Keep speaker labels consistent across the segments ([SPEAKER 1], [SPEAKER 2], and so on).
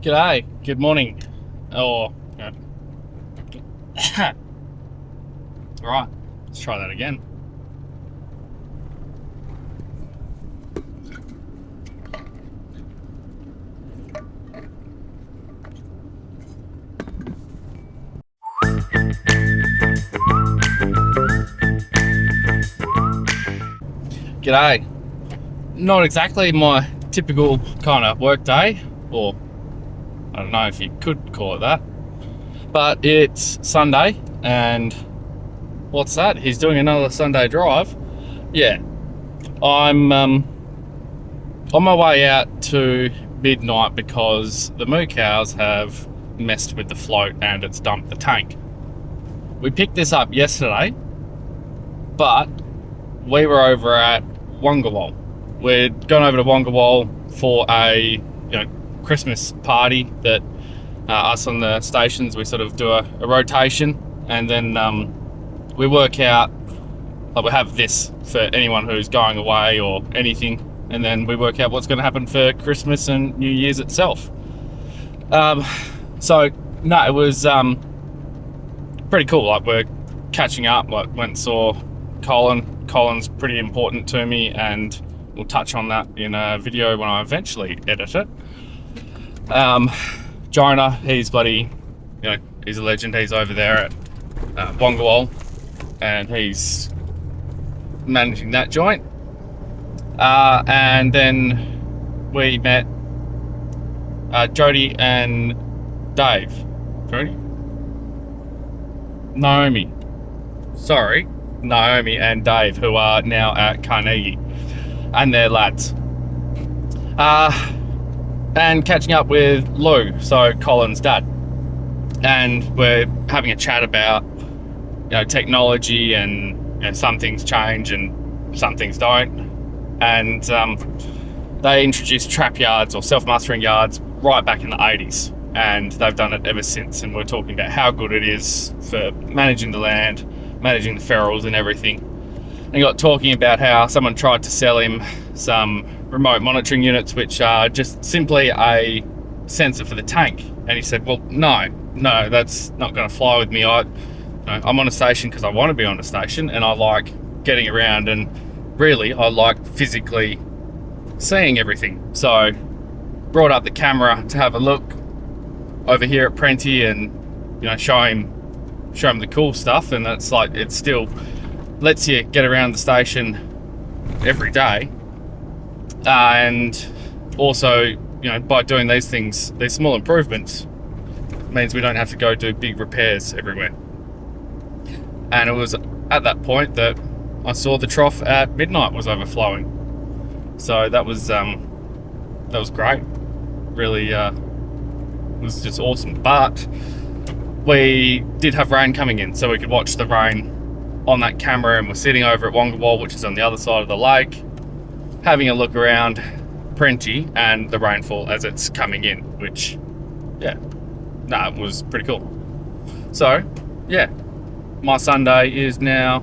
[SPEAKER 1] G'day, good morning. Or, right, let's try that again. G'day. Not exactly my typical kind of work day, or I don't know if you could call it that, but it's Sunday, and what's that? He's doing another Sunday drive. Yeah, I'm on my way out to midnight because the moo cows have messed with the float and it's dumped the tank. We picked this up yesterday, but we were over at Wongawal. We'd gone over to Wongawal for a Christmas party that us on the stations, we sort of do a rotation, and then we work out, like we have this for anyone who's going away or anything, and then we work out what's going to happen for Christmas and New Year's itself. So no, it was pretty cool. Like, we're catching up. Like, went and saw Colin's pretty important to me, and we'll touch on that in a video when I eventually edit it. Jonah, he's he's a legend. He's over there at Wongawal, and he's managing that joint. And then we met Jody and Dave. Naomi and Dave, who are now at Carnegie, and their lads. And catching up with Lou, so Colin's dad, and we're having a chat about technology, and some things change and some things don't. And they introduced trap yards or self-mustering yards right back in the 80s, and they've done it ever since. And we're talking about how good it is for managing the land, managing the ferals and everything. And he got talking about how someone tried to sell him some remote monitoring units, which are just simply a sensor for the tank. And he said, well, no, that's not going to fly with me. I'm on a station because I want to be on a station, and I like getting around, and really I like physically seeing everything. So brought up the camera to have a look over here at Prenti, and show him the cool stuff. And it's like, it still lets you get around the station every day. And also, by doing these things, these small improvements, means we don't have to go do big repairs everywhere. And it was at that point that I saw the trough at midnight was overflowing. So that was great. Really, it was just awesome. But we did have rain coming in, so we could watch the rain on that camera. And we're sitting over at Wongawal, which is on the other side of the lake, having a look around Prenti and the rainfall as it's coming in, which, it was pretty cool. So, my Sunday is now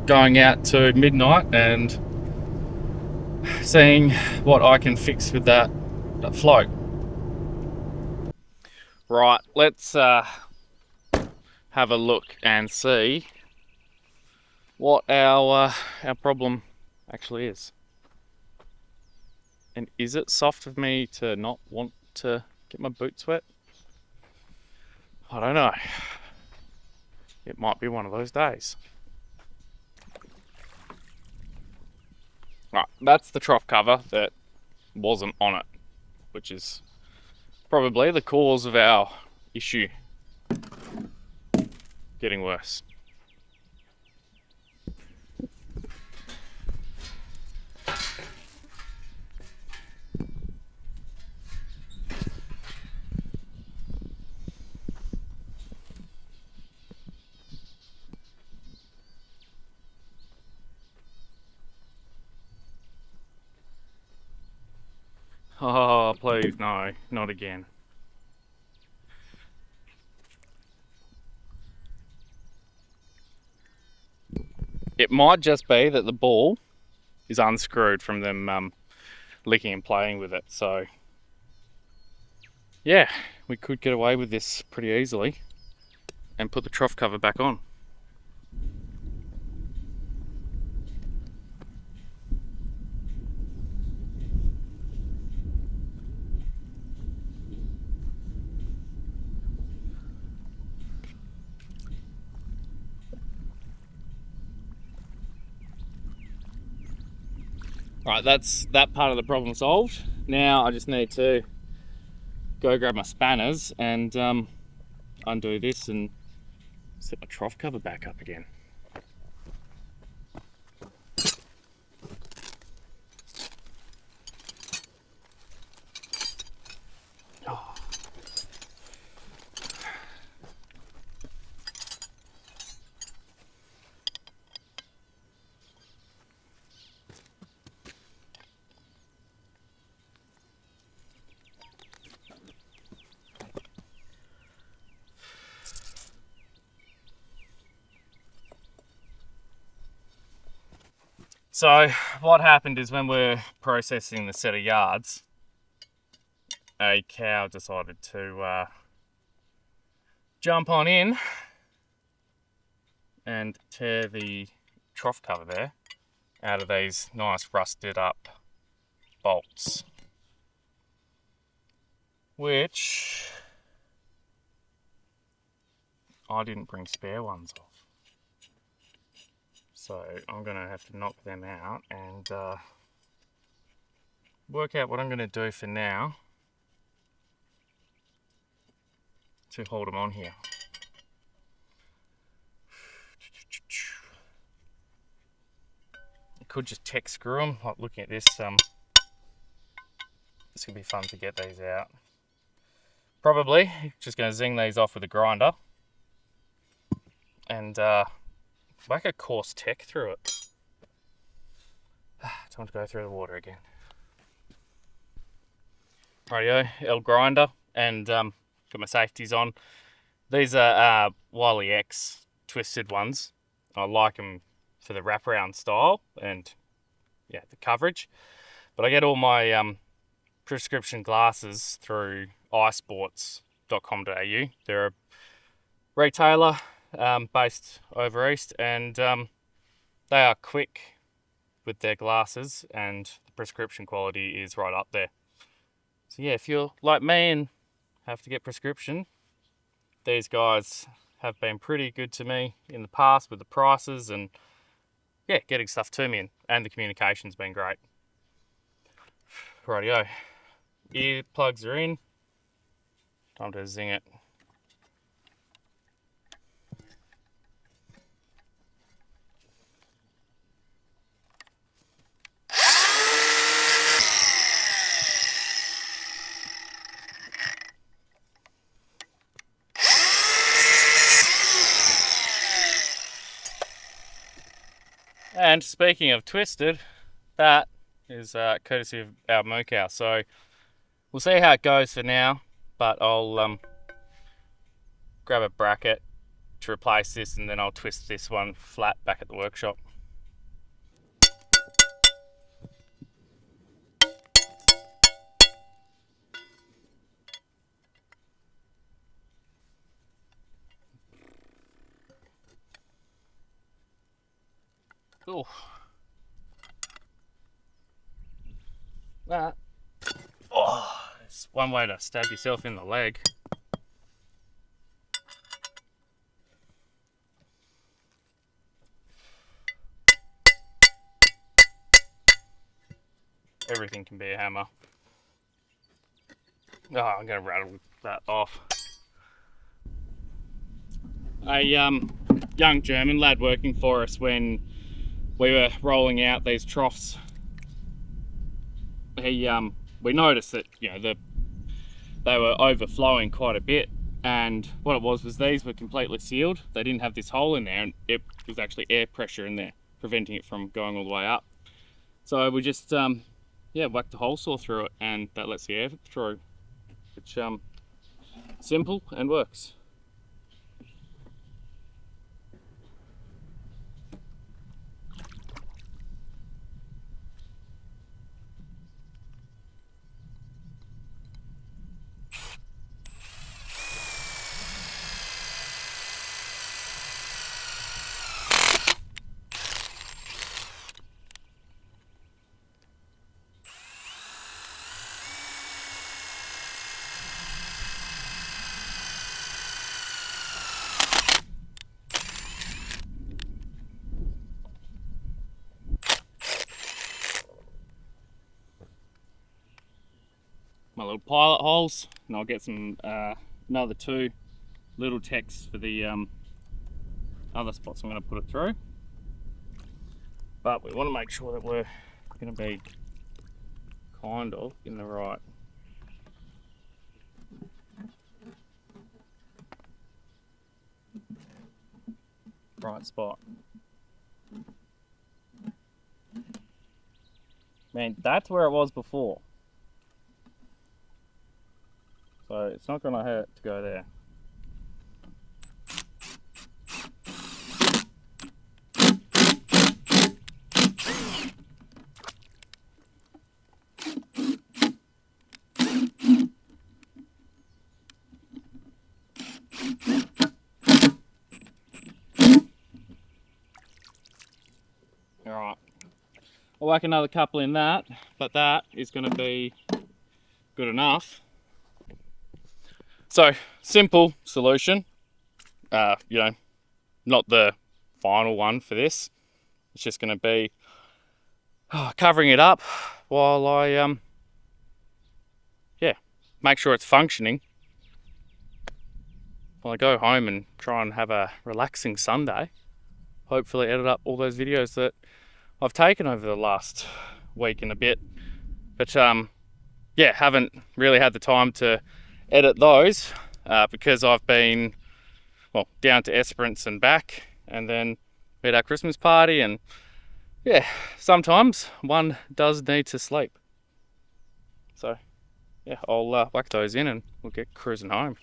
[SPEAKER 1] going out to midnight and seeing what I can fix with that float. Right, let's have a look and see what our problem actually is. And is it soft of me to not want to get my boots wet? I don't know. It might be one of those days. Right, that's the trough cover that wasn't on it, which is probably the cause of our issue getting worse. Oh, please, no, not again. It might just be that the ball is unscrewed from them licking and playing with it. So yeah, we could get away with this pretty easily and put the trough cover back on. Right, that's that part of the problem solved. Now I just need to go grab my spanners and undo this and set my trough cover back up again. Oh. So what happened is when we're processing the set of yards, a cow decided to jump on in and tear the trough cover there out of these nice rusted up bolts, which I didn't bring spare ones of. So I'm going to have to knock them out and work out what I'm going to do for now to hold them on here. I could just tech screw them, like looking at this. This could be fun to get these out. Probably just going to zing these off with a grinder and whack a coarse tech through it. Time to go through the water again. Rightio, L grinder, and got my safeties on. These are Wiley X twisted ones. I like them for the wraparound style and yeah, the coverage. But I get all my prescription glasses through eyesports.com.au. They're a retailer based over east, and they are quick with their glasses, and the prescription quality is right up there. So yeah, if you're like me and have to get prescription, these guys have been pretty good to me in the past with the prices and yeah, getting stuff to me, and the communication's been great. Rightio, ear plugs are in, time to zing it. And speaking of twisted, that is courtesy of our moo cow. So we'll see how it goes for now, but I'll grab a bracket to replace this, and then I'll twist this one flat back at the workshop. Ooh. That. Oh, it's one way to stab yourself in the leg. Everything can be a hammer. Oh, I'm going to rattle that off. A young German lad working for us when we were rolling out these troughs, we noticed that they were overflowing quite a bit, and what it was these were completely sealed. They didn't have this hole in there, and it was actually air pressure in there preventing it from going all the way up. So we just whacked the hole saw through it, and that lets the air through, which simple and works. my little pilot holes, and I'll get some another 2 little techs for the other spots I'm going to put it through. But we want to make sure that we're going to be kind of in the right spot. Man, that's where it was before. So it's not going to hurt to go there. Alright, I'll whack another couple in that, but that is going to be good enough. So, simple solution. You know, not the final one for this. It's just going to be covering it up while I make sure it's functioning. While I go home and try and have a relaxing Sunday. Hopefully edit up all those videos that I've taken over the last week and a bit. But yeah, haven't really had the time to edit those because I've been, well, down to Esperance and back, and then we had our Christmas party, and yeah, sometimes one does need to sleep. So yeah, I'll whack those in and we'll get cruising home.